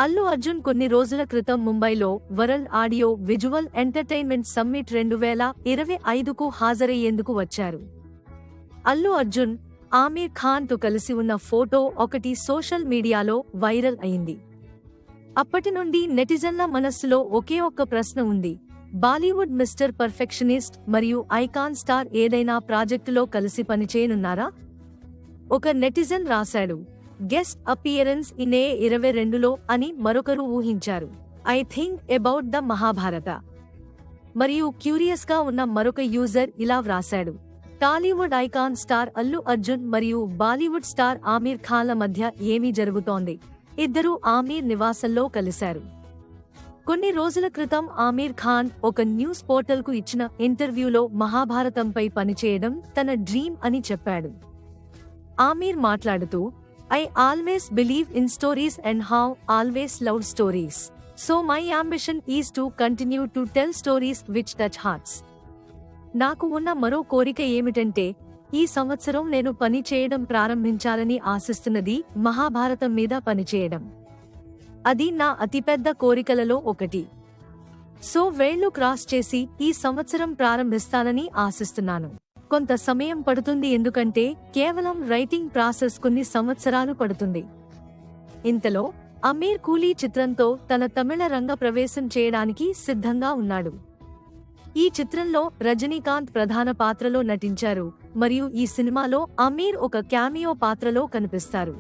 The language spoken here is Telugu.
అల్లు అర్జున్ కొన్ని రోజుల క్రితం ముంబైలో world audio visual entertainment summit 2025కు హాజరయ్యేందుకు వచ్చారు. అల్లు అర్జున్, ఆమీర్ ఖాన్ తో కలిసి ఉన్న ఫోటో ఒకటి సోషల్ మీడియాలో వైరల్ అయింది. అప్పటి నుండి నెటిజన్ల మనస్సులో ఒకే ఒక్క ప్రశ్న ఉంది: బాలీవుడ్ మిస్టర్ పర్ఫెక్షనిస్ట్ మరియు ఐకాన్ స్టార్ ఏదైనా ప్రాజెక్టులో కలిసి పనిచేయనున్నారా? ఒక నెటిజన్ రాశాడు, గెస్ట్ అపియరెన్స్ ఇన్ 22లో అని మరొకరు ఊహించారు, I think about the Mahabharata. మరియు క్యూరియస్ గా ఉన్న మరొక యూజర్ ఇలా వ్రాశాడు, టాలీవుడ్ ఐకాన్ స్టార్ అల్లు అర్జున్ మరియు బాలీవుడ్ స్టార్ ఆమీర్ ఖాన్ల మధ్య ఏమీ జరుగుతోంది? ఇద్దరూ ఆమీర్ నివాసంలో కలిశారు. కొన్ని రోజుల క్రితం ఆమీర్ ఖాన్ ఒక న్యూస్ పోర్టల్ కు ఇచ్చిన ఇంటర్వ్యూలో మహాభారతంపై పనిచేయడం తన డ్రీమ్ అని చెప్పాడు. ఆమీర్ మాట్లాడుతూ, I always believe in stories and have always loved stories. So my ambition is to continue to tell stories which touch hearts. నాకు ఉన్న మరో కోరిక ఏమిటంటే, ఈ సంవత్సరం నేను పని చేయడం ప్రారంభించాలని ఆశిస్తున్నది మహాభారతం మీద పనిచేయడం. అది నా అతిపెద్ద కోరికలలో ఒకటి. సో వేళ్లు క్రాస్ చేసి ఈ సంవత్సరం ప్రారంభిస్తానని ఆశిస్తున్నాను. కొంత సమయం పడుతుంది, ఎందుకంటే కేవలం రైటింగ్ ప్రాసెస్ కొన్ని సంవత్సరాలు పడుతుంది. ఇంతలో అమీర్ కూలీ చిత్రంతో తన తమిళ రంగ ప్రవేశం చేయడానికి సిద్ధంగా ఉన్నాడు. ఈ చిత్రంలో రజనీకాంత్ ప్రధాన పాత్రలో నటించారు మరియు ఈ సినిమాలో అమీర్ ఒక క్యామియో పాత్రలో కనిపిస్తారు.